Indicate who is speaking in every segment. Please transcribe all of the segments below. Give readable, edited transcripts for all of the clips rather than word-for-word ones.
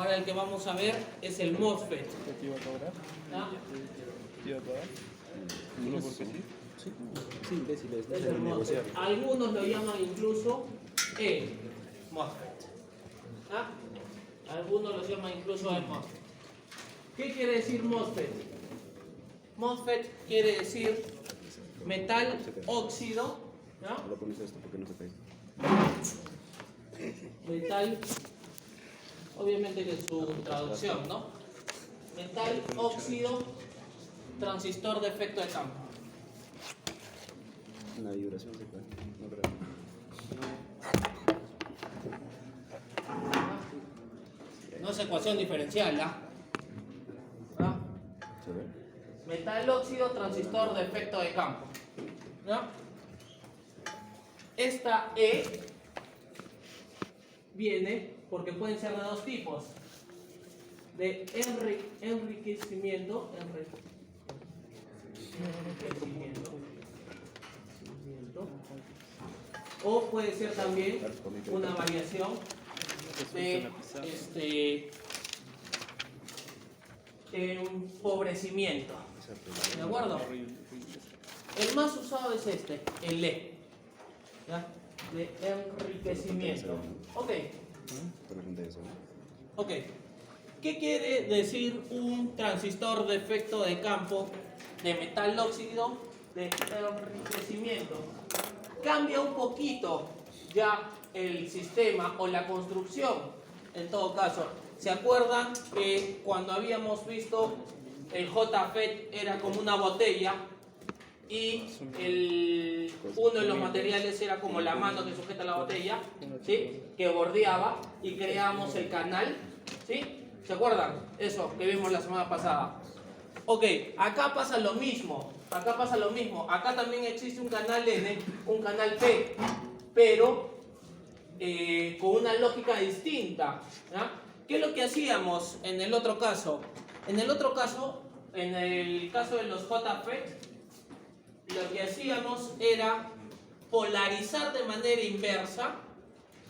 Speaker 1: Ahora el que vamos a ver es el MOSFET.
Speaker 2: ¿Te iba a cobrar?
Speaker 1: ¿Ya?
Speaker 2: ¿Te iba a pagar? ¿Uno porque sí?
Speaker 3: Sí, imbéciles, no
Speaker 1: Es el
Speaker 3: saben negociar.
Speaker 1: MOSFET. Algunos lo llaman incluso el MOSFET. ¿Ya? Algunos lo llaman incluso el MOSFET. ¿Qué quiere decir MOSFET? MOSFET quiere decir metal óxido. ¿Ya?
Speaker 3: No lo pones esto porque no se cae.
Speaker 1: Metal, obviamente que es su traducción, ¿no? Metal óxido transistor de efecto de campo.
Speaker 3: Una vibración se cae. No creo.
Speaker 1: No es ecuación diferencial, ¿ah? ¿Ah?
Speaker 3: ¿Se ve?
Speaker 1: Metal óxido transistor de efecto de campo. ¿Ya? Esta E viene porque pueden ser de dos tipos: de enriquecimiento, o puede ser también una variación de empobrecimiento. ¿De acuerdo? El más usado es este, el E. ¿Ya? De enriquecimiento. Ok. Ok. ¿Qué quiere decir un transistor de efecto de campo de metal óxido de enriquecimiento? Cambia un poquito ya el sistema o la construcción. En todo caso, ¿se acuerdan que cuando habíamos visto el JFET era como una botella y uno de los materiales era como la mano que sujeta la botella, ¿sí? Que bordeaba y creamos el canal, ¿sí? ¿Se acuerdan? Eso que vimos la semana pasada. Ok, acá pasa lo mismo. Acá pasa lo mismo. Acá también existe un canal N, un canal P, pero con una lógica distinta. ¿Ya? ¿Qué es lo que hacíamos en el otro caso? En el otro caso, en el caso de los JFET, lo que hacíamos era polarizar de manera inversa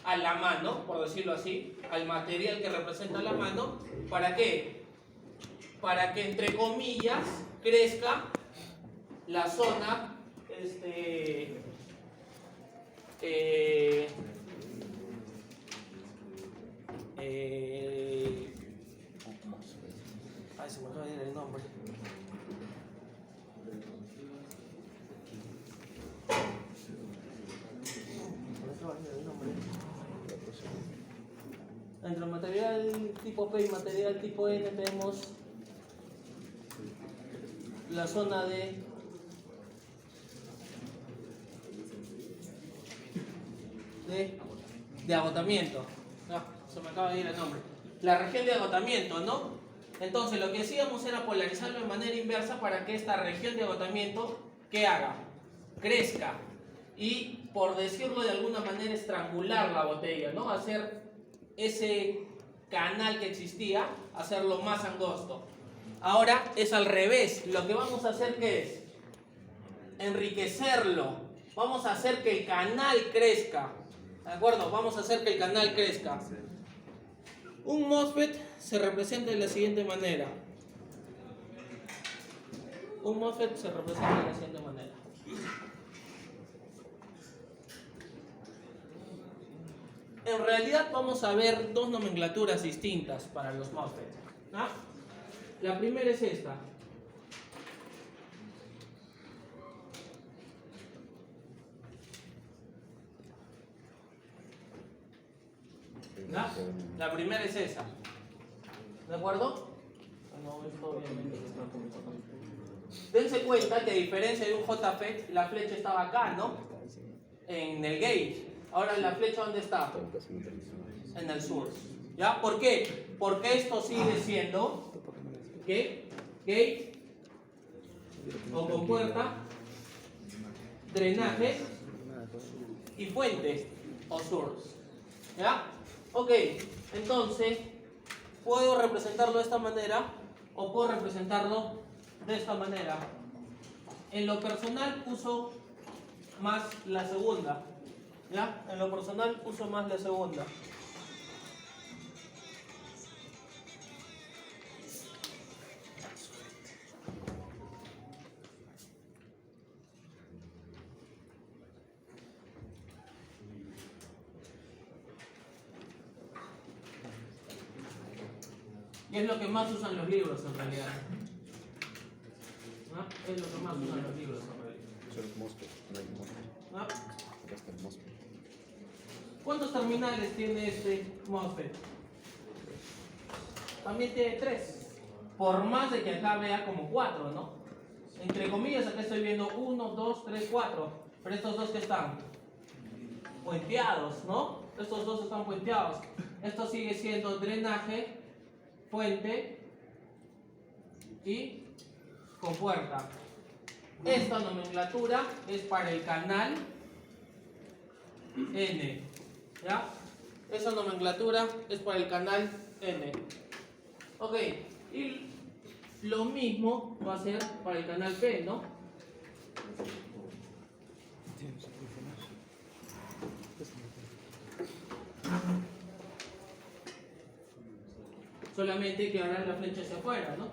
Speaker 1: a la mano, por decirlo así, al material que representa la mano. ¿Para qué? Para que, entre comillas, crezca la zona ay, se me acaba de ir el nombre. Entre material tipo P y material tipo N tenemos la zona de agotamiento. No, se me acaba de ir el nombre. La región de agotamiento, ¿no? Entonces lo que hacíamos era polarizarlo de manera inversa para que esta región de agotamiento, ¿qué haga? Crezca. Y, por decirlo de alguna manera, estrangular la botella, ¿no? Hacer ese canal que existía, hacerlo más angosto. Ahora es al revés. Lo que vamos a hacer, ¿qué es? Enriquecerlo. Vamos a hacer que el canal crezca. ¿De acuerdo? Vamos a hacer que el canal crezca. Un MOSFET se representa de la siguiente manera. Un MOSFET se representa de la siguiente manera. En realidad vamos a ver dos nomenclaturas distintas para los MOSFET. ¿No? La primera es esta. ¿No? La primera es esa. ¿De acuerdo? No, esto obviamente está complicado. Dense cuenta que a diferencia de un JFET, la flecha estaba acá, ¿no? En el gate. Ahora la flecha, ¿dónde está? En el sur. ¿Ya? ¿Por qué? Porque esto sigue siendo ¿qué? Gate o compuerta, drenaje y fuente o source. ¿Ya? Ok, entonces puedo representarlo de esta manera o puedo representarlo de esta manera. En lo personal uso más la segunda. ¿Ya? En lo personal uso más la segunda. Y es lo que más usan los libros en realidad. ¿No? Es lo que más usan los libros en realidad.
Speaker 3: Eso es MOSFET, no hay MOSFET.
Speaker 1: ¿No?
Speaker 3: Acá está el MOSFET.
Speaker 1: ¿Cuántos terminales tiene este MOSFET? También tiene 3. Por más de que acá vea como 4, ¿no? Entre comillas, acá estoy viendo 1, 2, 3, 4. Pero estos dos que están puenteados, ¿no? Estos dos están puenteados. Esto sigue siendo drenaje, fuente y compuerta. Esta nomenclatura es para el canal N. ¿Ya? Esa nomenclatura es para el canal N. Ok, y lo mismo va a ser para el canal P, ¿no? Solamente que ahora la flecha hacia afuera, ¿no?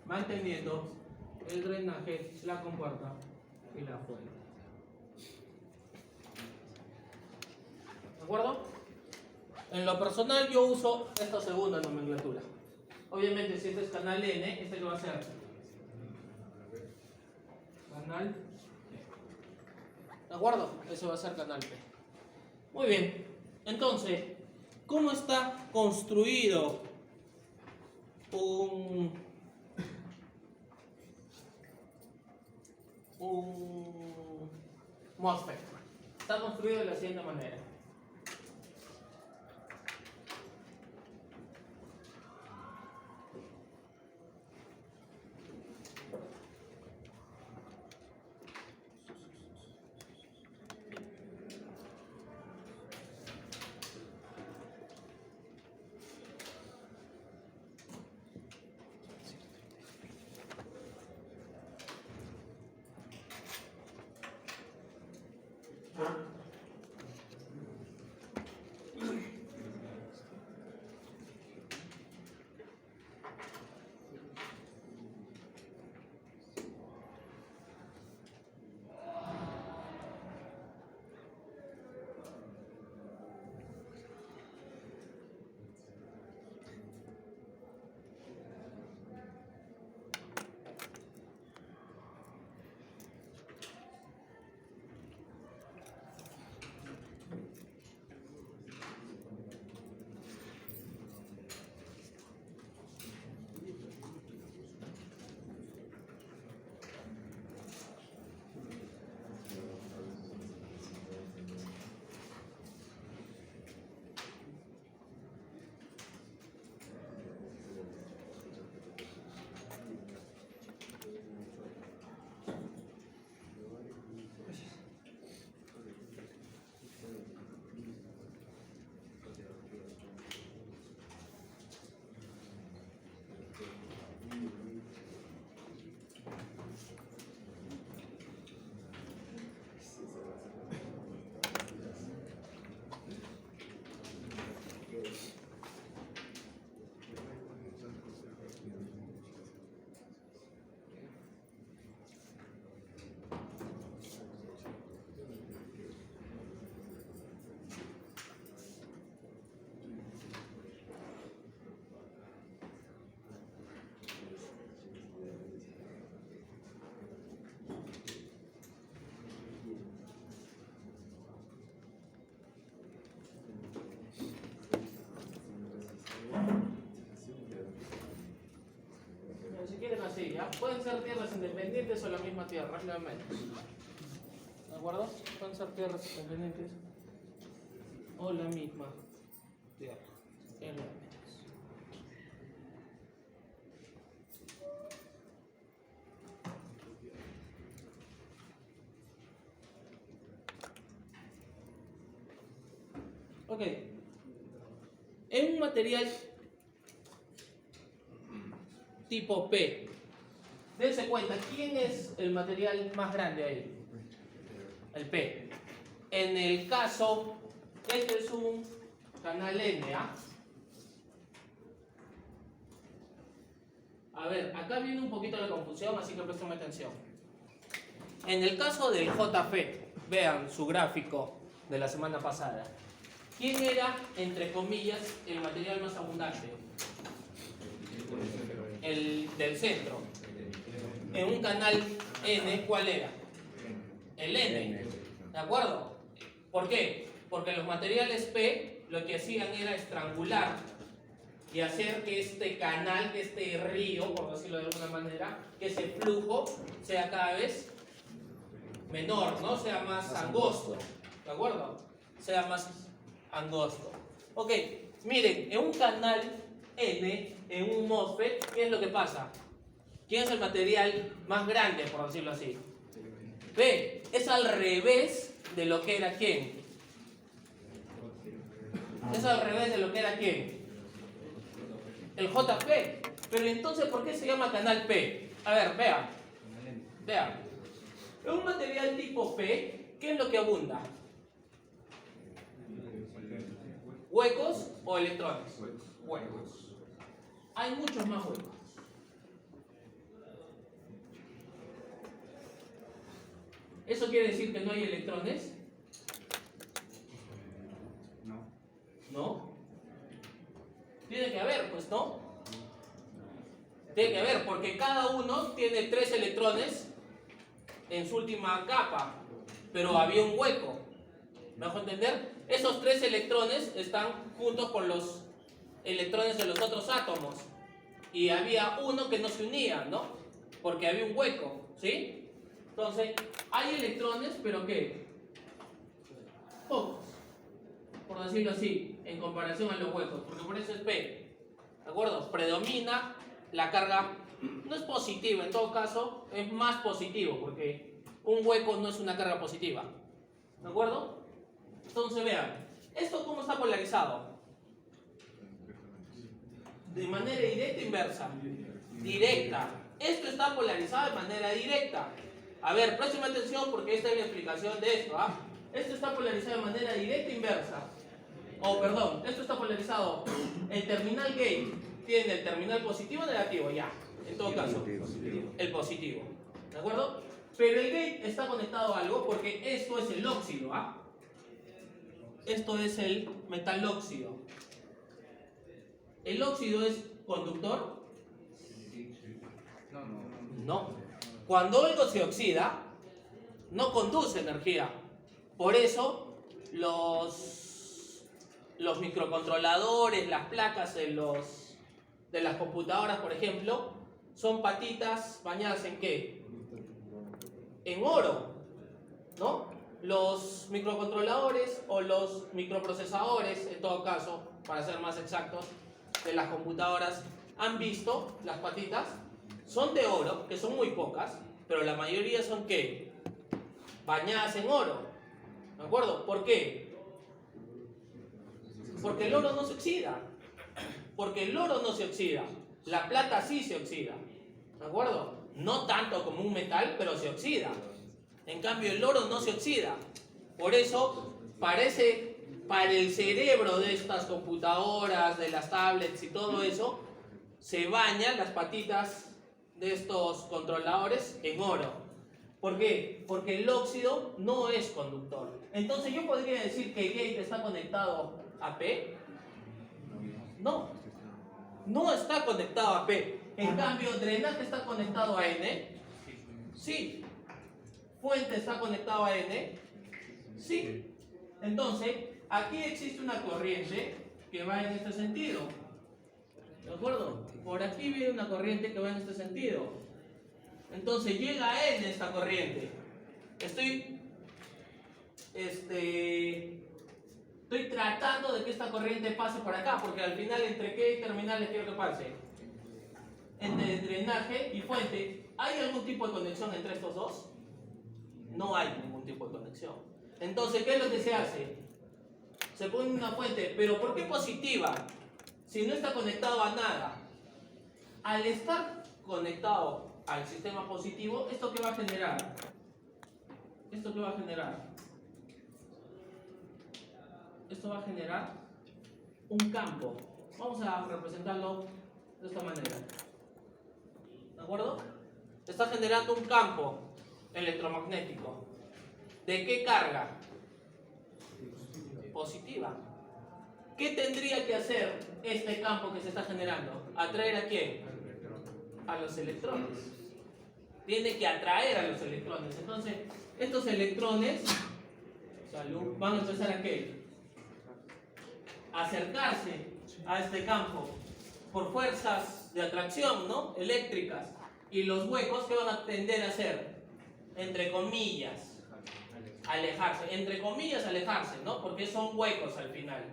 Speaker 1: Manteniendo el drenaje, la compuerta y la fuente. ¿De acuerdo? En lo personal yo uso esta segunda nomenclatura. Obviamente si este es canal N, ¿este qué va a ser? Canal P. ¿De acuerdo? Ese va a ser canal P. Muy bien. Entonces, ¿cómo está construido un MOSFET? Está construido de la siguiente manera. Si quieren así, ¿ya? Pueden ser tierras independientes o la misma tierra, es lo de menos. ¿De acuerdo? Pueden ser tierras independientes o la misma tierra, es lo de menos. Ok. En un material tipo P, dense cuenta, ¿quién es el material más grande ahí? El P. En el caso, este es un canal N, ¿ah? A ver, acá viene un poquito la confusión, así que presten atención. En el caso del JFET, vean su gráfico de la semana pasada. ¿Quién era, entre comillas, el material más abundante? El del centro. En un canal N, ¿cuál era? El N. ¿De acuerdo? ¿Por qué? Porque los materiales P lo que hacían era estrangular y hacer que este canal, que este río, por decirlo de alguna manera, que ese flujo sea cada vez menor, ¿no? Sea más angosto. ¿De acuerdo? Sea más angosto. Ok, miren, en un canal N, en un MOSFET, ¿qué es lo que pasa? ¿Quién es el material más grande, por decirlo así? P. Es al revés de lo que era quién. Es al revés de lo que era quién. El JP. Pero entonces, ¿por qué se llama canal P? A ver, vean. Vean. En un material tipo P, ¿qué es lo que abunda? ¿Huecos o electrones? Huecos. Hay muchos más huecos. ¿Eso quiere decir que no hay electrones? ¿No? Tiene que haber, pues, ¿no? Tiene que haber, porque cada uno tiene 3 electrones en su última capa, pero había un hueco. ¿Me dejo entender? Esos 3 electrones están juntos con los electrones de los otros átomos. Y había uno que no se unía, ¿no? Porque había un hueco, ¿sí? Entonces, hay electrones, pero ¿qué? Pocos, por decirlo así, en comparación a los huecos, porque por eso es P, ¿de acuerdo? Predomina la carga, no es positiva, en todo caso, es más positivo, porque un hueco no es una carga positiva, ¿de acuerdo? Entonces vean, ¿esto cómo está polarizado? De manera directa e inversa. Directa. Esto está polarizado de manera directa. A ver, próxima atención porque esta es la explicación de esto. ¿Ah? Esto está polarizado de manera directa e inversa. Perdón, esto está polarizado. El terminal gate tiene el terminal positivo o negativo, ya. En todo caso, el positivo. ¿De acuerdo? Pero el gate está conectado a algo porque esto es el óxido. ¿Ah? Esto es el metal óxido. ¿El óxido es conductor? No. Cuando algo se oxida, no conduce energía. Por eso, los microcontroladores, las placas de las computadoras, por ejemplo, son patitas bañadas ¿en qué? En oro, ¿no? Los microcontroladores o los microprocesadores, en todo caso, para ser más exactos, de las computadoras, han visto las patitas, son de oro, que son muy pocas, pero la mayoría son ¿qué? Bañadas en oro. ¿De acuerdo? ¿Por qué? Porque el oro no se oxida. Porque el oro no se oxida. La plata sí se oxida. ¿De acuerdo? No tanto como un metal, pero se oxida. En cambio, el oro no se oxida. Por eso, parece, para el cerebro de estas computadoras, de las tablets y todo eso, se bañan las patitas de estos controladores en oro. ¿Por qué? Porque el óxido no es conductor. Entonces, ¿yo podría decir que el gate está conectado a P? No. No está conectado a P. En cambio, drenaje está conectado a N. Sí. Fuente está conectado a N. Sí. Entonces, aquí existe una corriente que va en este sentido. ¿De acuerdo? Por aquí viene una corriente que va en este sentido. Entonces llega a N esta corriente. Estoy tratando de que esta corriente pase por acá, porque al final, ¿entre qué terminales quiero que pase? Entre drenaje y fuente. ¿Hay algún tipo de conexión entre estos dos? No hay ningún tipo de conexión. Entonces, ¿qué es lo que se hace? Se pone una fuente, pero ¿por qué positiva? Si no está conectado a nada. Al estar conectado al sistema positivo, ¿esto qué va a generar? ¿Esto qué va a generar? Esto va a generar un campo. Vamos a representarlo de esta manera. ¿De acuerdo? Está generando un campo electromagnético. ¿De qué carga? Positiva. ¿Qué tendría que hacer este campo que se está generando? ¿Atraer a quién? A los electrones. Tiene que atraer a los electrones. Entonces, estos electrones van a empezar a ¿qué? A acercarse a este campo por fuerzas de atracción, ¿no? Eléctricas. Y los huecos, ¿qué van a tender a hacer? Entre comillas, alejarse. Entre comillas, alejarse, ¿no? Porque son huecos al final.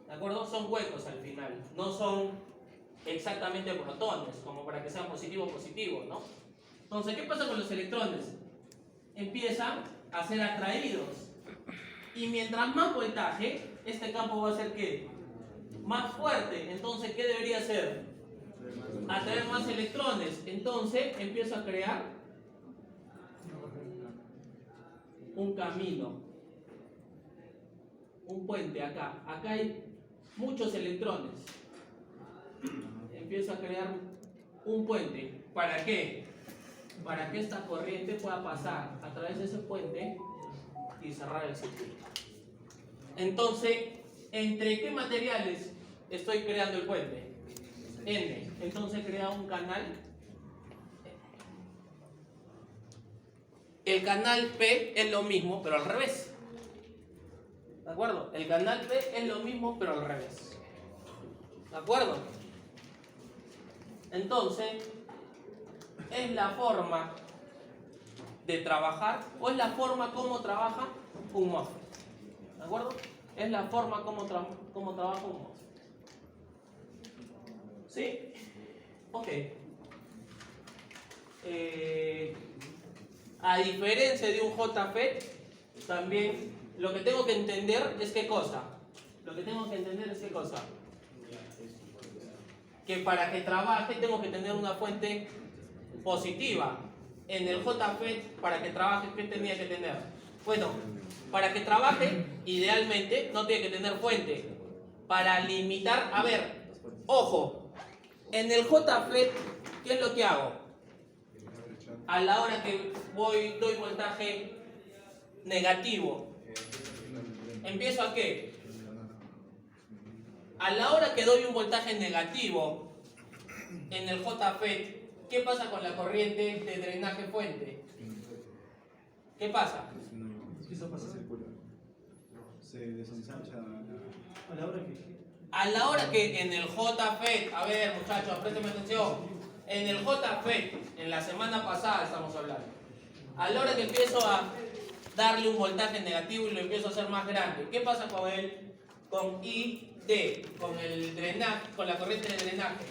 Speaker 1: ¿De acuerdo? Son huecos al final. No son exactamente protones, como para que sean positivo o positivo, ¿no? Entonces, ¿qué pasa con los electrones? Empiezan a ser atraídos. Y mientras más voltaje, este campo va a ser ¿qué? Más fuerte. Entonces, ¿qué debería hacer? Atraer más electrones. Entonces, empiezo a crear un camino, un puente acá. Acá hay muchos electrones. Empiezo a crear un puente. ¿Para qué? Para que esta corriente pueda pasar a través de ese puente y cerrar el circuito. Entonces, ¿entre qué materiales estoy creando el puente? N. Entonces crea un canal. El canal P es lo mismo, pero al revés. ¿De acuerdo? El canal P es lo mismo, pero al revés. ¿De acuerdo? Entonces, ¿es la forma de trabajar o es la forma como trabaja un MOSFET? ¿De acuerdo? Es la forma como trabaja un MOSFET. ¿Sí? Ok. A diferencia de un JFET, también lo que tengo que entender es qué cosa. Que para que trabaje tengo que tener una fuente positiva. En el JFET, para que trabaje, ¿qué tenía que tener? Bueno, para que trabaje, idealmente, no tiene que tener fuente. Para limitar, a ver, ojo, en el JFET, ¿qué es lo que hago? A la hora que doy voltaje negativo, ¿empiezo a qué? A la hora que doy un voltaje negativo en el JFET, ¿qué pasa con la corriente de drenaje fuente? ¿Qué pasa?
Speaker 4: Eso pasa circular. Se desensancha
Speaker 1: a la hora que en el JFET, a ver muchachos, préstenme atención, en el JFET, en la semana pasada estamos hablando, a la hora que empiezo a darle un voltaje negativo y lo empiezo a hacer más grande, ¿qué pasa con ID, con el drenaje, con la corriente de drenaje?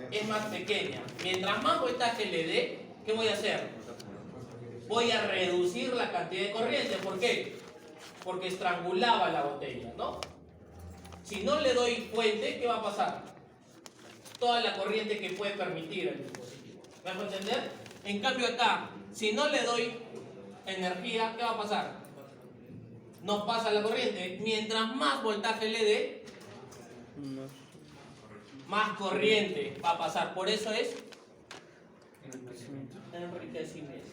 Speaker 1: Es más pequeña. Mientras más voltaje le dé, ¿qué voy a hacer? Voy a reducir la cantidad de corriente. ¿Por qué? Porque estrangulaba la botella, ¿no? Si no le doy fuente, ¿qué va a pasar? Toda la corriente que puede permitir el dispositivo. ¿Me hago entender? En cambio acá, si no le doy energía, ¿qué va a pasar? No pasa la corriente. Mientras más voltaje le dé, más corriente va a pasar. Por eso es enriquecimiento.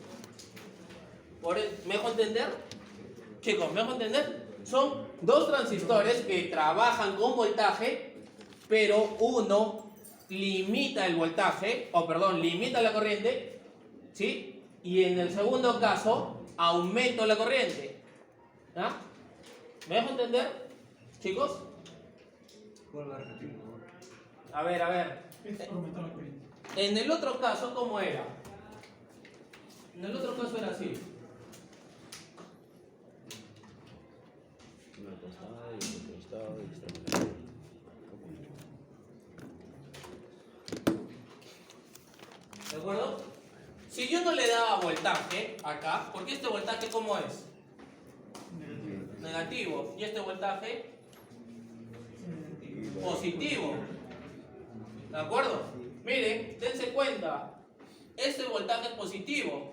Speaker 1: ¿Me dejo entender? Chicos, ¿me dejo entender? Son dos transistores que trabajan con voltaje, pero uno limita el voltaje, limita la corriente, ¿sí? Y en el segundo caso, aumento la corriente. ¿Ah? ¿Me dejo entender, chicos? A ver. En el otro caso, ¿cómo era? En el otro caso era así.
Speaker 3: Una costada y otro costado y está.
Speaker 1: ¿De acuerdo? Si yo no le daba voltaje acá, porque este voltaje ¿cómo es? Negativo. Y este voltaje positivo. ¿De acuerdo? Miren, dense cuenta. Este voltaje es positivo.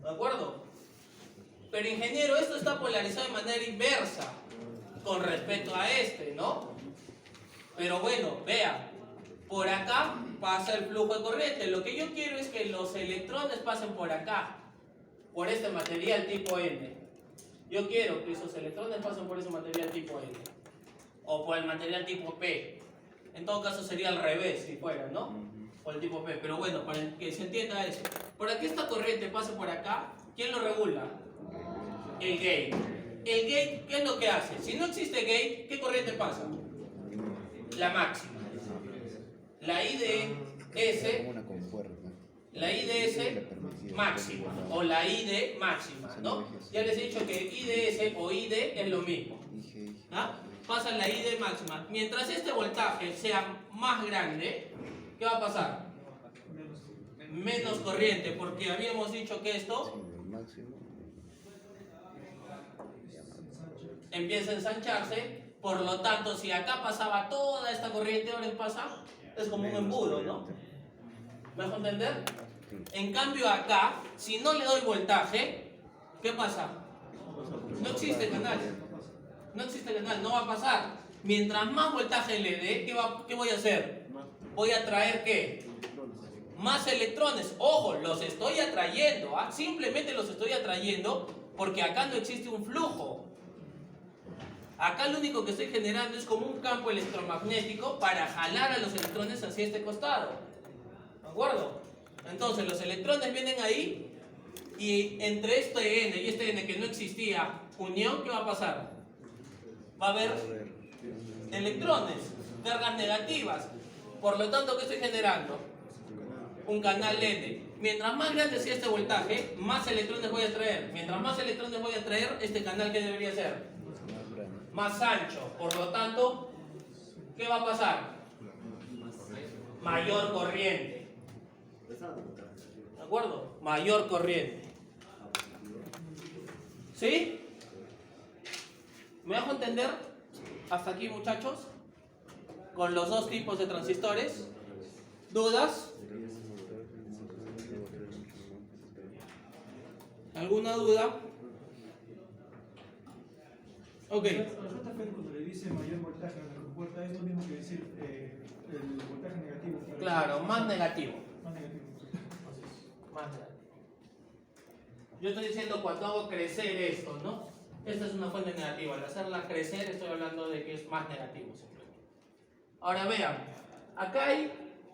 Speaker 1: ¿De acuerdo? Pero ingeniero, esto está polarizado de manera inversa con respecto a este, ¿no? Pero bueno, vea, Por acá pasa el flujo de corriente. Lo que yo quiero es que los electrones pasen por acá, por este material tipo N. Yo quiero que esos electrones pasen por ese material tipo N. O por el material tipo P. En todo caso sería al revés si fuera, ¿no? Por el tipo P. Pero bueno, para que se entienda eso. Para que esta corriente pase por acá, ¿quién lo regula? El gate. El gate, ¿qué es lo que hace? Si no existe gate, ¿qué corriente pasa? La máxima. La IDS,
Speaker 3: Una compuerta.
Speaker 1: la IDS máxima o la ID máxima, ¿no? Ya les he dicho que IDS o ID es lo mismo. ¿Ah? Pasa la ID máxima. Mientras este voltaje sea más grande, ¿qué va a pasar? Menos corriente, porque habíamos dicho que esto empieza a ensancharse. Por lo tanto, si acá pasaba toda esta corriente, ahora pasa, es como un embudo, ¿no? ¿Me dejo entender? En cambio acá, si no le doy voltaje, ¿qué pasa? No existe canal. No existe canal, no va a pasar. Mientras más voltaje le dé, ¿qué voy a hacer? Voy a traer ¿qué? Más electrones. Ojo, los estoy atrayendo, ¿ah? Simplemente los estoy atrayendo porque acá no existe un flujo. Acá lo único que estoy generando es como un campo electromagnético para jalar a los electrones hacia este costado. ¿De acuerdo? Entonces los electrones vienen ahí y entre este N y este N que no existía unión, ¿qué va a pasar? Va a haber electrones, cargas negativas. Por lo tanto, ¿qué estoy generando? Un canal N. Mientras más grande sea este voltaje, más electrones voy a traer. Mientras más electrones voy a traer, este canal, ¿qué debería ser? Más ancho. Por lo tanto, ¿qué va a pasar? Mayor corriente. ¿De acuerdo? Mayor corriente. ¿Sí? ¿Me dejo entender? Hasta aquí, muchachos. Con los dos tipos de transistores. ¿Dudas? ¿Alguna duda? Ok.
Speaker 4: El JFET cuando le dice mayor voltaje a la compuerta es lo mismo que decir el voltaje negativo.
Speaker 1: Claro, más negativo.
Speaker 4: Más negativo.
Speaker 1: Más negativo. Yo estoy diciendo cuando hago crecer esto, ¿no? Esta es una fuente negativa. Al hacerla crecer estoy hablando de que es más negativo simplemente. Ahora vean, acá hay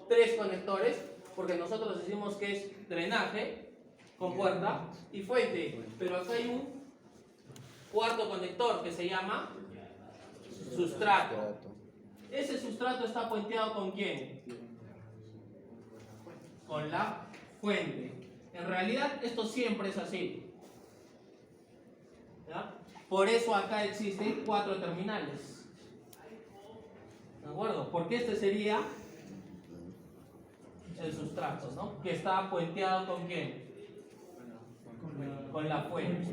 Speaker 1: tres conectores, porque nosotros decimos que es drenaje, compuerta y fuente. Pero acá hay un cuarto conector que se llama sustrato. Ese sustrato está puenteado ¿con quién? Con la fuente. En realidad esto siempre es así. ¿Ya? Por eso acá existen 4 terminales. ¿De acuerdo? Porque este sería el sustrato, ¿no? Que está puenteado ¿con quién? Con la fuente.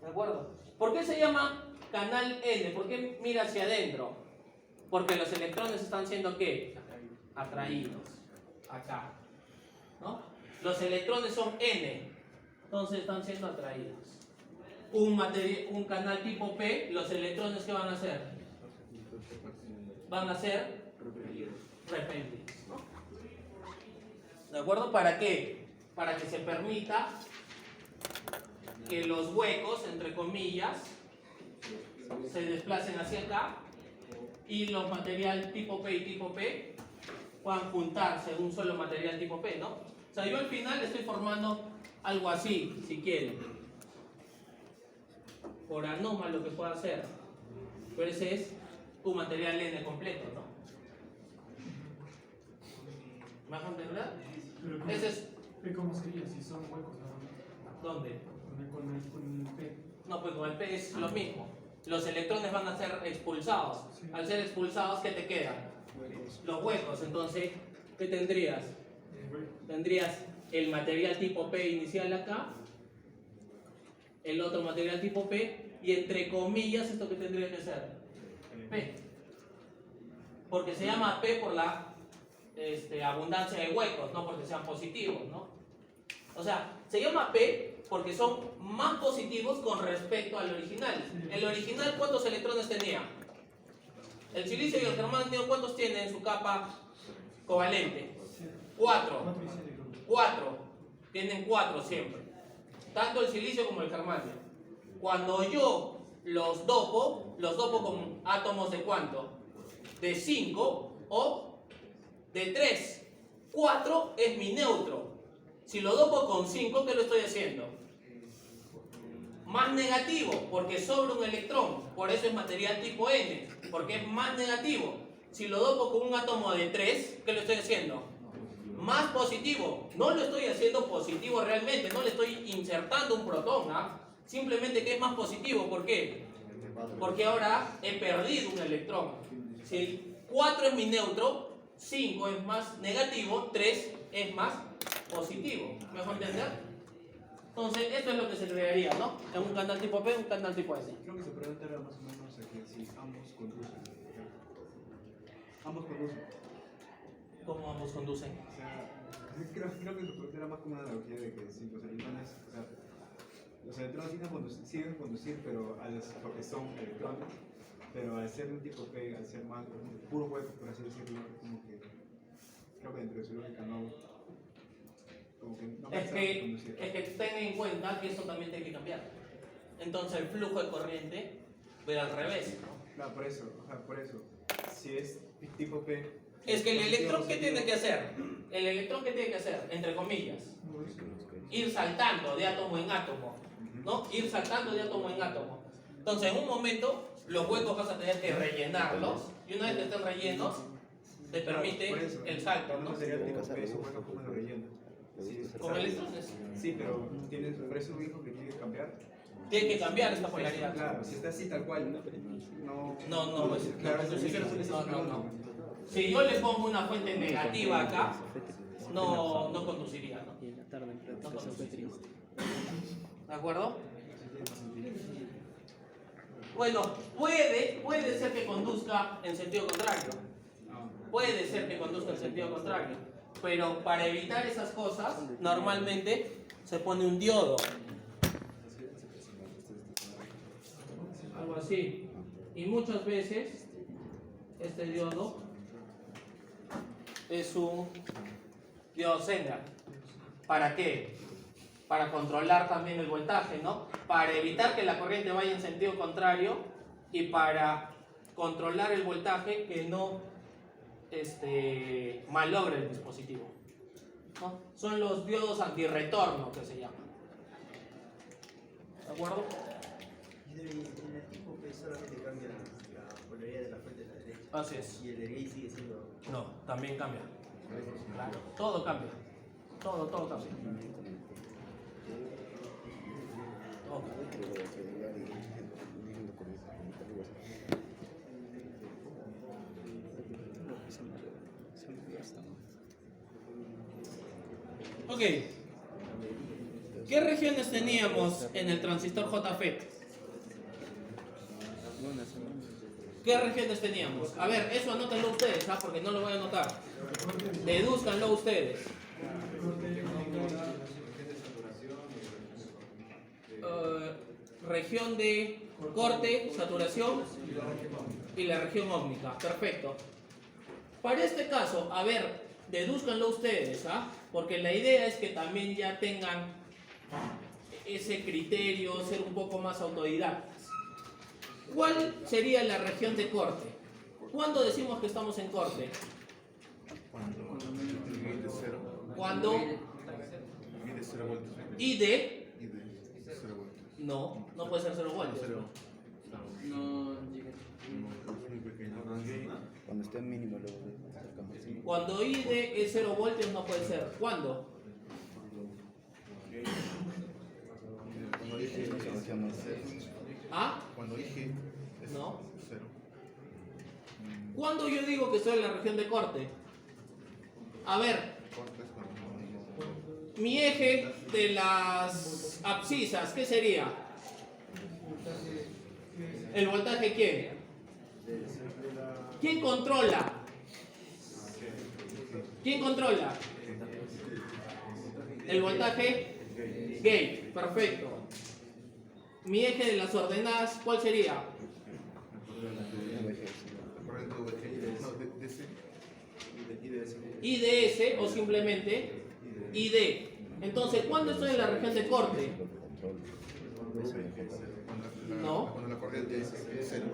Speaker 1: ¿De acuerdo? ¿Por qué se llama canal N? ¿Por qué mira hacia adentro? Porque los electrones están siendo ¿qué? Atraídos. Acá. ¿No? Los electrones son N. Entonces están siendo atraídos. Un canal tipo P, los electrones ¿qué van a hacer? Van a ser repelidos. ¿No? ¿De acuerdo? ¿Para qué? Para que se permita que los huecos, entre comillas, se desplacen hacia acá y los materiales tipo P y tipo P puedan juntarse en un solo material tipo P, ¿no? O sea, yo al final estoy formando algo así, si quieren. Por anómalo que pueda ser. Pero ese es un material N completo, ¿no? ¿Me vas a entender? Ese es...
Speaker 4: ¿Cómo sería si son huecos?
Speaker 1: ¿Dónde?
Speaker 4: Con el P.
Speaker 1: No, pues con el P es lo mismo. Los electrones van a ser expulsados. Al ser expulsados, ¿qué te quedan? Los huecos. Entonces, ¿qué tendrías? Tendrías el material tipo P inicial acá, el otro material tipo P, y entre comillas, ¿esto qué tendría que ser? P. Porque se llama P por la abundancia de huecos, no porque sean positivos, ¿no? O sea, se llama P porque son más positivos con respecto al original. El original, ¿cuántos electrones tenía? El silicio y el germanio, ¿cuántos tienen en su capa Covalente. 4.
Speaker 4: 4 y 7 creo.
Speaker 1: 4. Tienen 4 siempre. Tanto el silicio como el germanio. Cuando yo los dopo con átomos de ¿cuánto? De 5 o de 3. 4 es mi neutro. Si lo dopo con 5, ¿qué lo estoy haciendo? Más negativo, porque sobra un electrón. Por eso es material tipo N, porque es más negativo. Si lo dopo con un átomo de 3, ¿qué lo estoy haciendo? Más positivo. No lo estoy haciendo positivo realmente, no le estoy insertando un protón, ¿ah? Simplemente que es más positivo. ¿Por qué? Porque ahora he perdido un electrón. Si 4 es mi neutro, 5 es más negativo, 3 es más positivo. ¿Me dejó entender? Entonces, esto es lo que se crearía, ¿no? En un canal tipo P, un canal tipo S.
Speaker 5: Creo que se pregunta era más o menos que si ambos conducen. Ambos conducen.
Speaker 1: ¿Cómo ambos conducen?
Speaker 5: O sea, creo que su pregunta era más como una analogía de que si los electrones, o sea, los electrones siguen conducir, pero porque son electrones, pero al ser un tipo P, al ser más un puro hueco, por así decirlo, como que creo que dentro de su lógica no. Como que no
Speaker 1: Es
Speaker 5: pensaba en conducir.
Speaker 1: que ten en cuenta que esto también tiene que cambiar. Entonces el flujo de corriente va a ir al revés, ¿no?
Speaker 5: Claro, por eso. Si es tipo P.
Speaker 1: Es que el
Speaker 5: positivo,
Speaker 1: electrón, ¿qué
Speaker 5: positivo.
Speaker 1: tiene que hacer? El electrón, ¿qué tiene que hacer? Entre comillas. Ir saltando de átomo en átomo, ¿no? Ir saltando de átomo en átomo. Entonces, en un momento, los huecos vas a tener que rellenarlos, y una vez que estén rellenos, te permite
Speaker 5: Por eso,
Speaker 1: el salto, ¿no?
Speaker 5: No sería tipo P, eso bueno como lo relleno. Sí,
Speaker 1: Con
Speaker 5: ¿sabes?
Speaker 1: electrones.
Speaker 5: Sí, pero por eso dijo que tiene que cambiar.
Speaker 1: Tiene que cambiar esta polaridad.
Speaker 5: Claro, si está así tal cual, no.
Speaker 1: No, pues,
Speaker 5: claro,
Speaker 1: no,
Speaker 5: eso es
Speaker 1: no. Si yo le pongo una fuente negativa acá, no conduciría, ¿no?
Speaker 2: Y en la tarde en
Speaker 1: No
Speaker 2: práctica fue
Speaker 1: conduciría.
Speaker 2: triste.
Speaker 1: ¿De acuerdo? Bueno, puede ser que conduzca en sentido contrario. Puede ser que conduzca en sentido contrario. Pero para evitar esas cosas, normalmente se pone un diodo. Algo así. Y muchas veces este diodo es un diodo Zener. ¿Para qué? Para controlar también el voltaje, ¿no? Para evitar que la corriente vaya en sentido contrario y para controlar el voltaje que no malogre el dispositivo, ¿no? Son los diodos antirretorno que se llaman. ¿De acuerdo?
Speaker 3: En el tipo P solamente cambia la polaridad de la fuente de la derecha.
Speaker 1: Así es.
Speaker 3: Y el de gay sigue siendo.
Speaker 1: No, también cambia. Claro, todo cambia. Todo cambia. Todo cambia. Ok. ¿Qué regiones teníamos en el transistor JFET? ¿Qué regiones teníamos? A ver, eso anótenlo ustedes, ¿ah? Porque no lo voy a anotar. Dedúzcanlo ustedes. Región de corte, saturación y la región óptica. Perfecto. Para este caso, a ver, dedúzcanlo ustedes, ¿ah? Porque la idea es que también ya tengan ese criterio, ser un poco más autodidactas. ¿Cuál sería la región de corte? ¿Cuándo decimos que estamos en corte? Cuando I de no puede ser 0 voltios.
Speaker 2: Cuando esté en mínimo luego acercamos.
Speaker 1: Cuando I de es 0 voltios no puede ser. ¿Cuándo? ¿Ah?
Speaker 6: Cuando dije es
Speaker 1: No.
Speaker 6: 0.
Speaker 1: ¿Cuándo yo digo que estoy en la región de corte? A ver,
Speaker 6: Cortes cuando
Speaker 1: mi eje de las abscisas, ¿qué sería? ¿El voltaje quién? ¿Quién controla? ¿Quién controla? El voltaje gate, perfecto. Mi eje de las ordenadas, ¿cuál sería?
Speaker 6: corriente de DC.
Speaker 1: IDS o simplemente ID. Entonces, ¿cuándo estoy en la región de corte? No.
Speaker 6: Cuando la corriente es cero.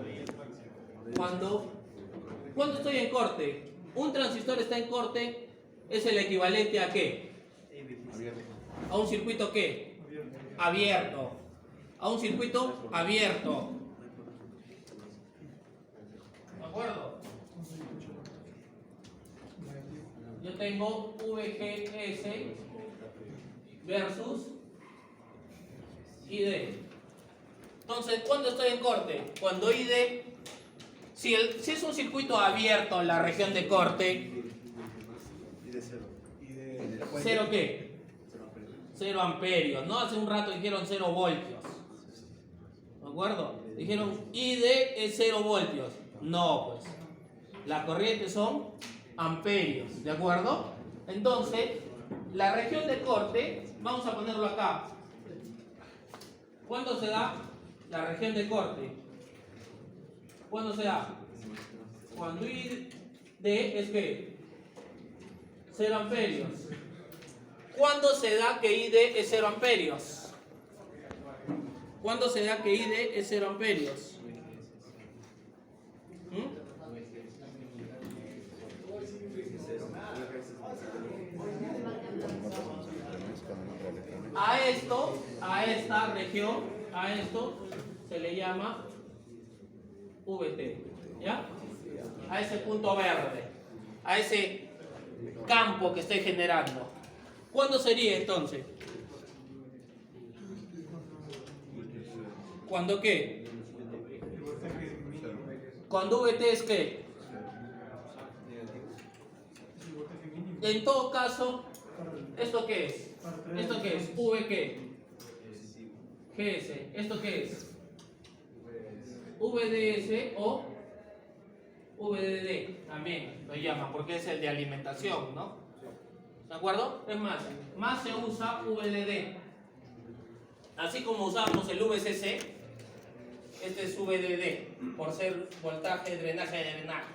Speaker 1: Cuando estoy en corte, un transistor está en corte, es el equivalente a ¿qué? A un circuito ¿qué? Abierto. A un circuito abierto. ¿De acuerdo? Yo tengo VGS versus ID. Entonces, ¿cuándo estoy en corte? Cuando ID, si es un circuito abierto en la región de corte,
Speaker 3: Y de cero.
Speaker 1: ¿cero qué? 0 amperios, ¿no? Hace un rato dijeron 0 voltios. ¿De acuerdo? Dijeron ID es 0 voltios. No, pues. La corriente son amperios, ¿de acuerdo? Entonces, la región de corte, vamos a ponerlo acá. ¿Cuándo se da la región de corte? ¿Cuándo se da? Cuando ID es que 0 amperios. ¿Cuándo se da que ID es 0 amperios? ¿Cuándo se da que ID es 0 amperios? A esta región, a esto se le llama VT, ¿ya? A ese punto verde, a ese campo que estoy generando. ¿Cuándo sería entonces? ¿Cuándo qué? Cuando VT es qué? En todo caso, ¿esto qué es? ¿Esto qué es? ¿V qué? GS. ¿Esto qué es? VDS o VDD también lo llaman porque es el de alimentación, ¿no? ¿De acuerdo? Es más se usa VDD. Así como usamos el VCC, este es VDD, por ser voltaje, drenaje, drenaje,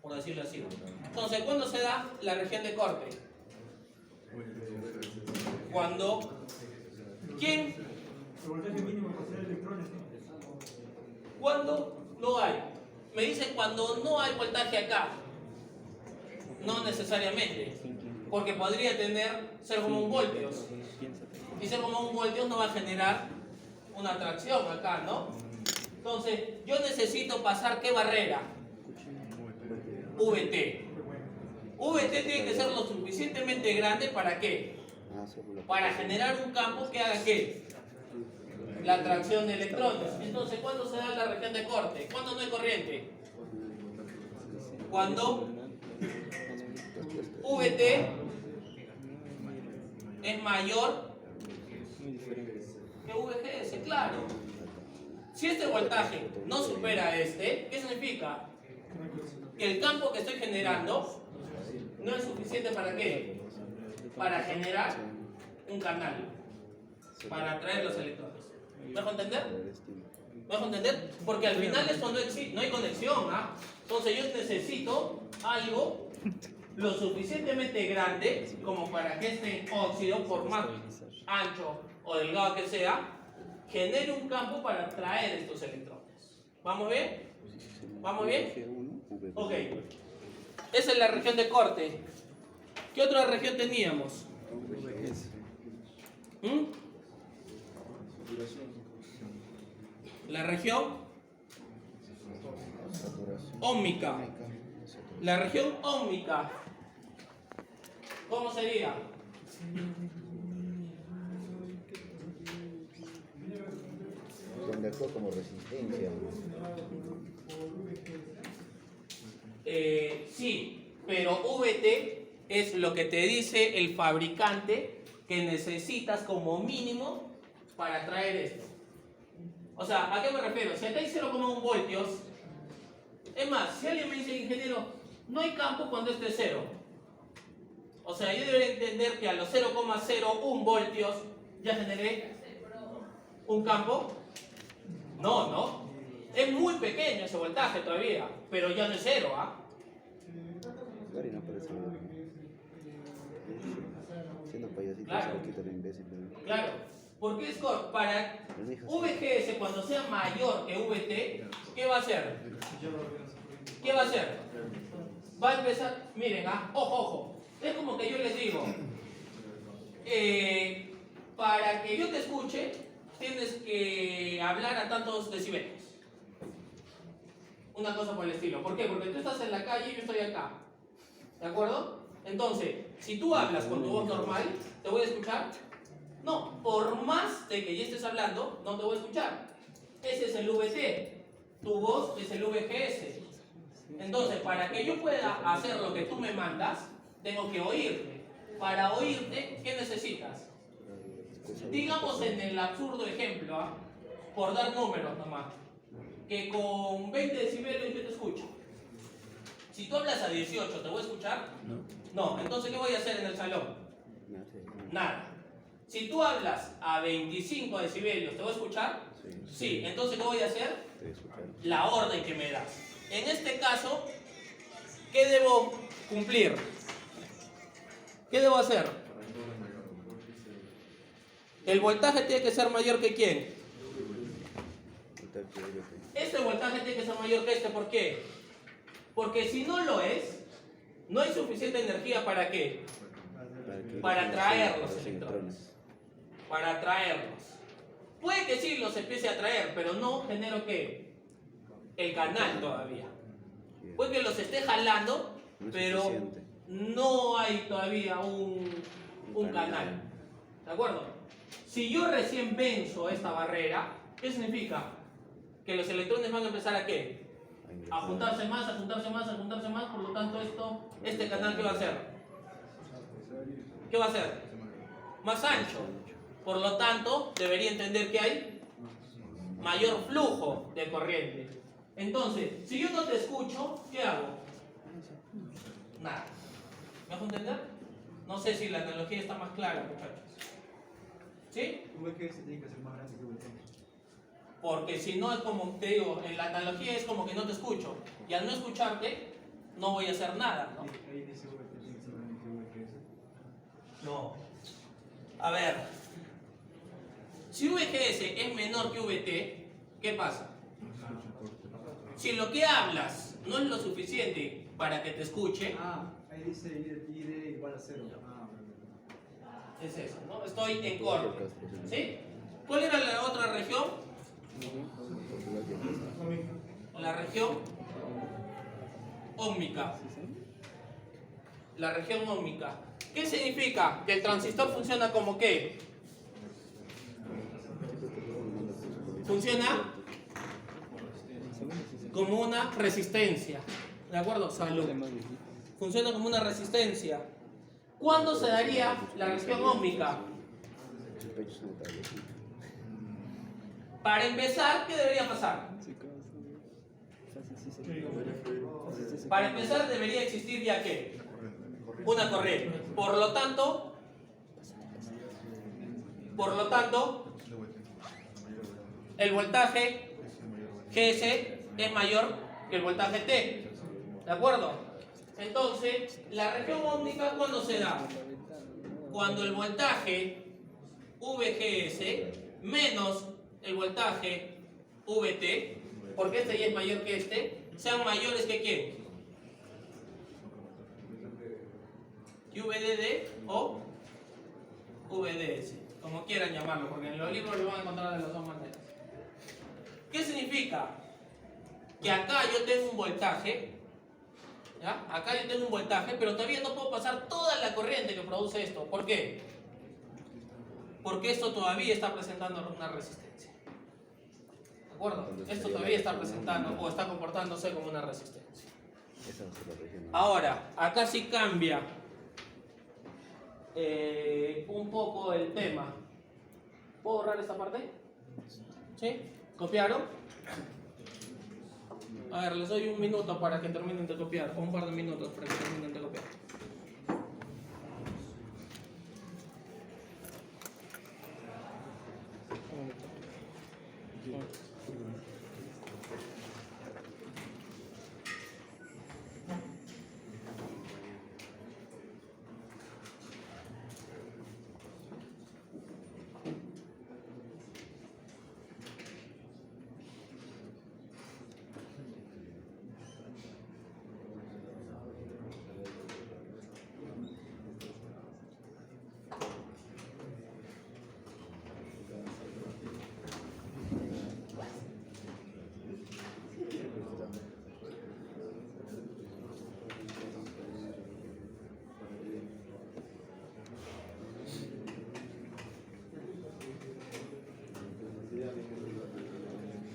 Speaker 1: por decirlo así. Entonces, ¿cuándo se da la región de corte? Cuando... ¿Quién?
Speaker 4: El voltaje mínimo para hacer electrones.
Speaker 1: ¿Cuándo no hay? Me dicen cuando no hay voltaje acá. No necesariamente. Porque podría tener 0,1 voltios. Y 0,1 voltios no va a generar una atracción acá, ¿no? Entonces, yo necesito pasar ¿qué barrera? VT. VT tiene que ser lo suficientemente grande ¿para qué? Para generar un campo que haga ¿qué? La atracción de electrones. Entonces, ¿cuándo se da la región de corte? ¿Cuándo no hay corriente? Cuando VT es mayor que VGS, claro. Si este voltaje no supera este, ¿qué significa? Que el campo que estoy generando no es suficiente ¿para qué? Para generar un canal, para atraer los electrones. ¿Me dejo entender? ¿Me dejo entender? Porque al final esto no hay conexión, ¿ah? Entonces yo necesito algo lo suficientemente grande como para que este óxido, por más ancho o delgado que sea, genere un campo para atraer estos electrones. ¿Vamos bien? ¿Vamos bien? Ok. Esa es la región de corte. ¿Qué otra región teníamos? La región óhmica. La región óhmica. ¿Cómo sería?
Speaker 7: Donde actúa como resistencia.
Speaker 1: Sí, pero VT es lo que te dice el fabricante que necesitas como mínimo para traer esto. O sea, ¿a qué me refiero? Si acá hay 0,1 voltios, es más, si alguien me dice, ingeniero, no hay campo cuando este es 0. O sea, yo debería entender que a los 0,01 voltios ya generé un campo. No, no. Es muy pequeño ese voltaje todavía, pero ya no es 0, ¿ah?
Speaker 7: y no aparece nada. Siendo payasito,
Speaker 1: Claro.
Speaker 7: se lo quita el imbécil. ¿No?
Speaker 1: Claro, porque es para
Speaker 7: Mi hija sí.
Speaker 1: VGS cuando sea mayor que VT, ¿qué va a hacer? ¿Qué va a hacer? Va a empezar, miren, ojo, es como que yo les digo, para que yo te escuche, tienes que hablar a tantos decibelios. Una cosa por el estilo. ¿Por qué? Porque tú estás en la calle y yo estoy acá. ¿De acuerdo? Entonces, si tú hablas con tu voz normal, ¿te voy a escuchar? No, por más de que ya estés hablando, no te voy a escuchar. Ese es el VT. Tu voz es el VGS. Entonces, para que yo pueda hacer lo que tú me mandas, tengo que oírte. Para oírte, ¿qué necesitas? Digamos en el absurdo ejemplo, por dar números nomás, que con 20 decibelios yo te escucho. Si tú hablas a 18, ¿te voy a escuchar? No. Entonces, ¿qué voy a hacer en el salón? Nada. Si tú hablas a 25 decibelios, ¿te voy a escuchar? Sí. Entonces, ¿qué voy a hacer? La orden que me das. En este caso, ¿qué debo cumplir? ¿Qué debo hacer? El voltaje tiene que ser mayor que ¿quién? Este voltaje tiene que ser mayor que este. ¿Por qué? Porque si no lo es, no hay suficiente energía ¿para qué? Para atraer los electrones. Para atraerlos. Puede que sí los empiece a atraer, pero no genero ¿qué? El canal todavía. Puede que los esté jalando, pero no hay todavía un canal. ¿De acuerdo? Si yo recién venzo esta barrera, ¿qué significa? Que los electrones van a empezar ¿a qué? A juntarse más, a juntarse más, a juntarse más. Por lo tanto, este canal ¿qué va a hacer? ¿Qué va a hacer? Más ancho. Por lo tanto, debería entender que hay mayor flujo de corriente. Entonces, si yo no te escucho, ¿qué hago? Nada. ¿Me hago entender? No sé si la analogía está más clara, muchachos. ¿Sí?
Speaker 5: VGS tiene que ser más grande que VT.
Speaker 1: Porque si no es como te digo, en la analogía es como que no te escucho. Y al no escucharte, no voy a hacer nada, ¿no?
Speaker 5: Ahí dice VT tiene que ser más grande que VGS.
Speaker 1: No. A ver. Si VGS es menor que VT, ¿qué pasa? Si lo que hablas no es lo suficiente para que te escuche,
Speaker 5: Ahí dice ID igual a 0.
Speaker 1: es eso, ¿no? Estoy en corte. ¿Sí? ¿Cuál era la otra región? La región óhmica. La región óhmica. ¿Qué significa? Que el transistor funciona como ¿qué? Funciona como una resistencia. ¿De acuerdo? Salud. Funciona como una resistencia. ¿Cuándo se daría la región óhmica? Para empezar, ¿qué debería pasar? Para empezar, debería existir ya ¿qué? Una corriente. Por lo tanto, el voltaje GS es mayor que el voltaje T. ¿De acuerdo? Entonces, la región óhmica, ¿cuándo se da? Cuando el voltaje VGS menos el voltaje VT, porque este ya es mayor que este, sean mayores que ¿quién? QVDD o VDS, como quieran llamarlo, porque en los libros lo van a encontrar de las dos maneras. ¿Qué significa? Que acá yo tengo un voltaje, ¿ya? Acá yo tengo un voltaje, pero todavía no puedo pasar toda la corriente que produce esto. ¿Por qué? Porque esto todavía está presentando una resistencia. ¿De acuerdo? Esto todavía está presentando o está comportándose como una resistencia. Ahora, acá sí cambia un poco el tema. ¿Puedo borrar esta parte? ¿Sí? ¿Copiaron? A ver, les doy un minuto para que terminen de copiar, o un par de minutos para que terminen de copiar.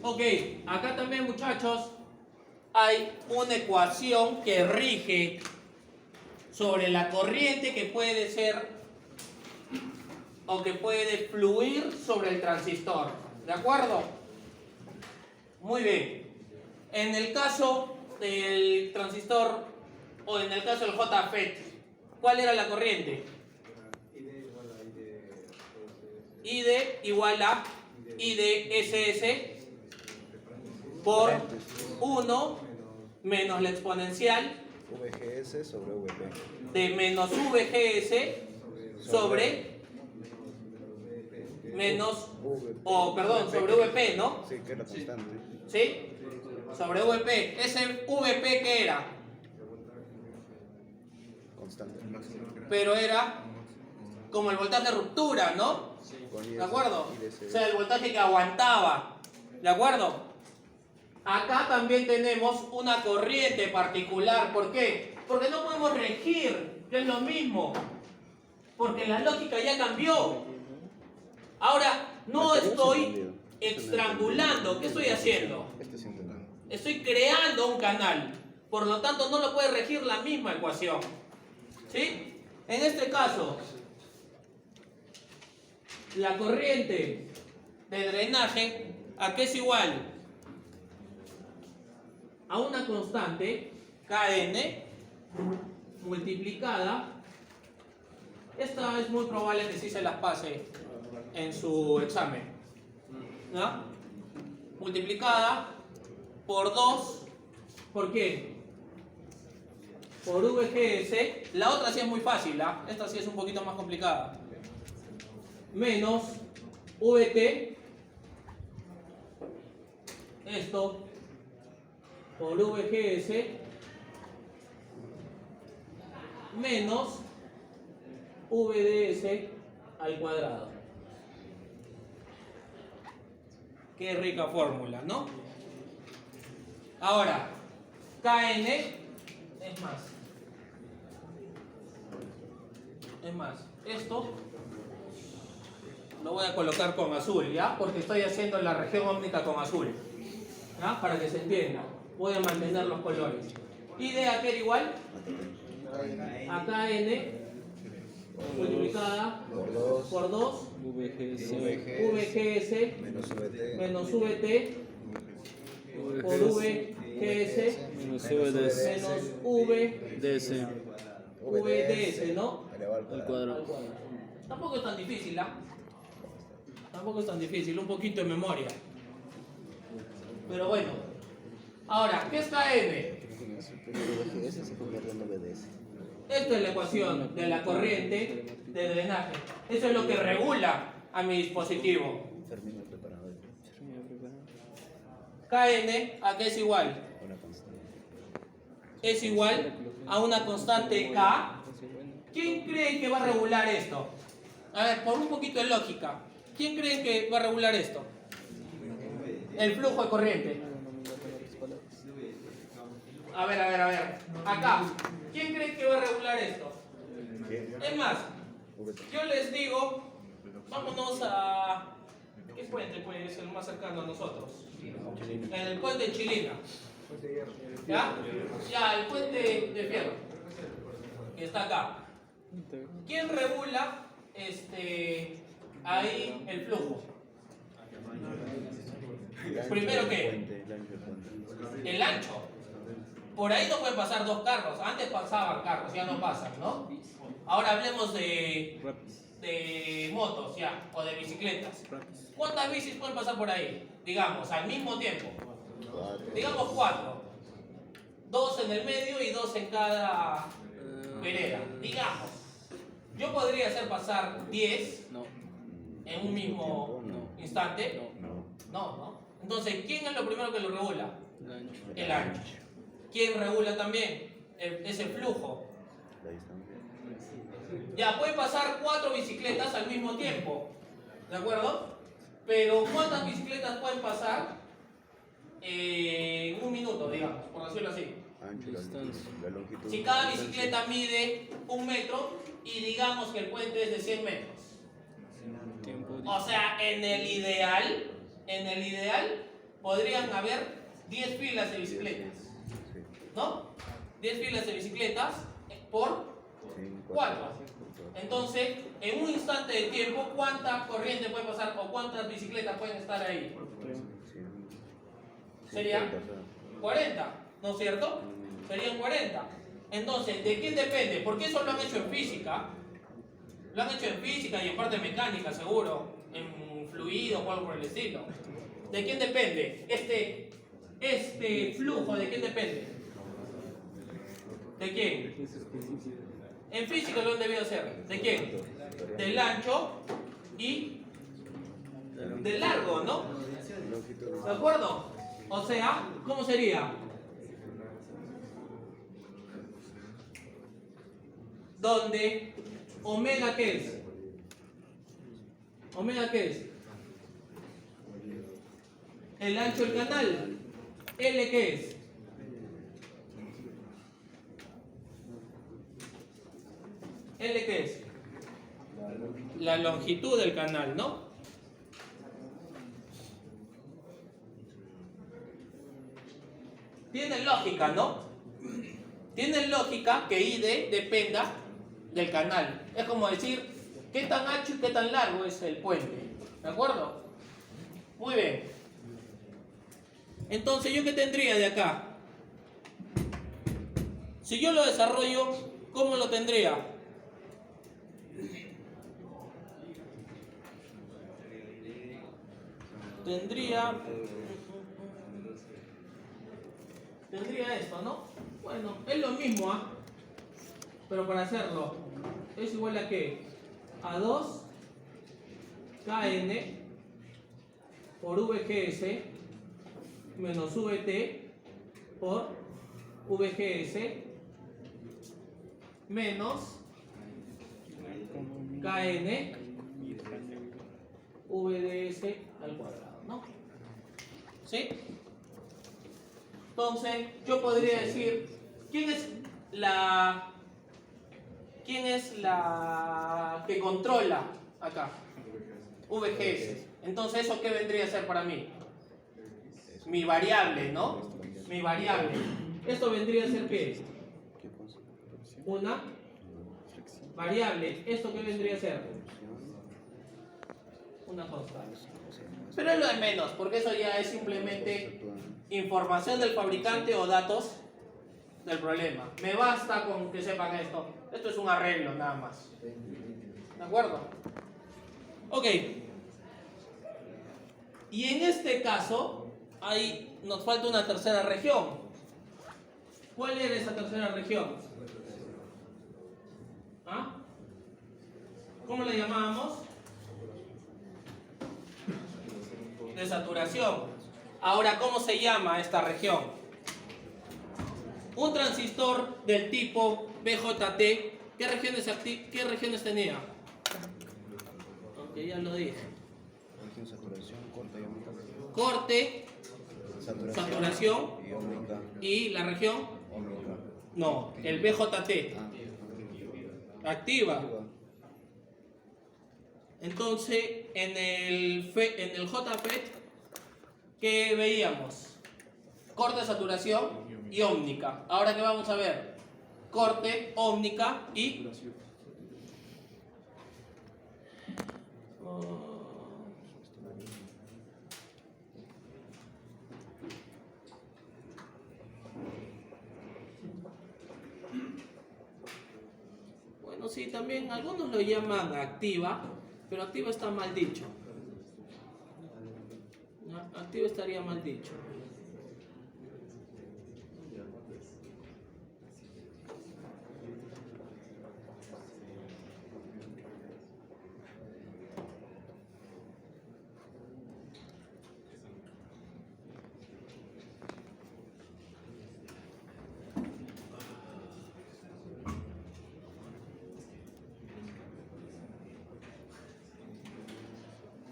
Speaker 1: Ok, acá también, muchachos, hay una ecuación que rige sobre la corriente que puede ser o que puede fluir sobre el transistor. ¿De acuerdo? Muy bien. En el caso del transistor o en el caso del JFET, ¿cuál era la corriente? ID igual a I de SS por 1 menos la exponencial
Speaker 7: VGS sobre VP.
Speaker 1: de menos VGS sobre menos, sobre VP, ¿no?
Speaker 7: Sí, que era constante.
Speaker 1: ¿Sí? Sobre VP. ¿Ese VP qué era?
Speaker 7: Constante.
Speaker 1: Pero era como el voltaje de ruptura, ¿no?
Speaker 7: Con
Speaker 1: ¿De acuerdo?
Speaker 7: IDC.
Speaker 1: O sea, el voltaje que aguantaba. ¿De acuerdo? Acá también tenemos una corriente particular. ¿Por qué? Porque no podemos regir, que es lo mismo. Porque la lógica ya cambió. Ahora, no estoy estrangulando. ¿Qué estoy haciendo?
Speaker 7: Este es entendido.
Speaker 1: Estoy creando un canal. Por lo tanto, no lo puede regir la misma ecuación. ¿Sí? En este caso, la corriente de drenaje, ¿a qué es igual? A una constante, Kn, multiplicada. Esta es muy probable que sí se las pase en su examen, ¿no? Multiplicada por 2, ¿por qué? Por VGS. La otra sí es muy fácil, ¿ah? Esta sí es un poquito más complicada. Menos VT, esto por VGS, menos VDS al cuadrado. Qué rica fórmula, ¿no? Ahora, Kn es más, esto lo voy a colocar con azul, ¿ya? Porque estoy haciendo la región óptica con azul, ¿ya? Para que se entienda. Voy a mantener los colores. ¿Y de aquel igual? A Kn multiplicada por 2 VGS menos VT por VGS menos VDS, ¿no?
Speaker 7: Al cuadrado.
Speaker 1: Tampoco es tan difícil, ¿ah? Tampoco es tan difícil, un poquito de memoria. Pero bueno. Ahora, ¿qué es Kn?
Speaker 7: VGS se convierte en VDS.
Speaker 1: Esta es la ecuación de la corriente de drenaje. Eso es lo que regula a mi dispositivo.
Speaker 7: Fermín preparado.
Speaker 1: Kn, ¿a qué es igual?
Speaker 7: Una constante.
Speaker 1: Es igual a una constante K. ¿Quién cree que va a regular esto? A ver, por un poquito de lógica. ¿Quién cree que va a regular esto? El flujo de corriente. A ver. Acá. ¿Quién cree que va a regular esto? Es más, yo les digo, vámonos a... ¿Qué puente puede ser el más cercano a nosotros? En el puente de Chilina. ¿Ya? Ya, el puente de Fierro. Que está acá. ¿Quién regula ahí el flujo? Primero, ¿qué? El ancho. Por ahí no pueden pasar dos carros. Antes pasaban carros, ya no pasan, ¿no? Ahora hablemos de motos, ya, o de bicicletas. ¿Cuántas bicis pueden pasar por ahí? Digamos, al mismo tiempo. Digamos 4. 2 en el medio y 2 en cada vereda. Digamos. Yo podría hacer pasar 10 en un mismo instante. No. Entonces, ¿quién es lo primero que lo regula? El ancho. ¿Quién regula también? Ese flujo. Ya, pueden pasar 4 bicicletas al mismo tiempo. ¿De acuerdo? Pero ¿cuántas bicicletas pueden pasar en un minuto, digamos, por decirlo así?
Speaker 7: La longitud.
Speaker 1: Si cada bicicleta mide 1 metro y digamos que el puente es de 100 metros. O sea, en el ideal, podrían haber 10 filas de bicicletas,
Speaker 7: Sí.
Speaker 1: ¿no? 10 filas de bicicletas por 4. Entonces, en un instante de tiempo, ¿cuánta corriente puede pasar o cuántas bicicletas pueden estar ahí? Serían 40, ¿no es cierto? Serían 40. Entonces, ¿de quién depende? Porque eso lo han hecho en física. Lo han hecho en física y en parte mecánica, seguro. En fluidos o algo por el estilo. ¿De quién depende? Este flujo, ¿de quién depende? ¿De quién? En física lo han debido hacer. ¿De quién? Del ancho y del largo, ¿no? ¿De acuerdo? O sea, ¿cómo sería? Donde omega, ¿qué es? ¿Omega qué es? El ancho del canal. L, ¿qué es? L, ¿qué es? La longitud del canal, ¿no? Tiene lógica, ¿no? Tiene lógica que ID dependa del canal. Es como decir, ¿qué tan ancho y qué tan largo es el puente? ¿De acuerdo? Muy bien. Entonces, ¿yo qué tendría de acá? Si yo lo desarrollo, ¿cómo lo tendría? Tendría esto, ¿no? Bueno, es lo mismo, ¿ah? Pero para hacerlo, es igual a ¿qué? A 2 KN por VGS menos VT por VGS menos KN VDS al cuadrado, ¿no? ¿Sí? Entonces, yo podría decir, ¿quién es la que controla acá? VGS. Entonces, ¿eso qué vendría a ser para mí? Mi variable, ¿no? Mi variable. ¿Esto vendría a ser qué? Una variable. ¿Esto qué vendría a ser? Una constante. Pero es lo de menos, porque eso ya es simplemente información del fabricante o datos del problema. Me basta con que sepan esto. Esto es un arreglo nada más. ¿De acuerdo? Ok. Y en este caso, ahí nos falta una tercera región. ¿Cuál era esa tercera región? ¿Ah? ¿Cómo la llamábamos? De saturación. Ahora, ¿cómo se llama esta región? Un transistor del tipo BJT, ¿qué regiones tenía? Ok, ya lo dije.
Speaker 7: Saturación, corte y ómnica.
Speaker 1: Corte, saturación
Speaker 7: Y ómnica.
Speaker 1: y la región.
Speaker 7: Ómnica.
Speaker 1: No, el BJT. Activa. Entonces, en el JFET, ¿qué veíamos? Corte, saturación y ómnica. Ahora, ¿qué vamos a ver? Corte, ómnica y... Bueno, sí, también algunos lo llaman activa, pero activa está mal dicho. Activa estaría mal dicho.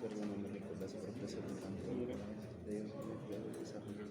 Speaker 7: Perdón, no me recuerdas por qué se lo tanto de desarrollo.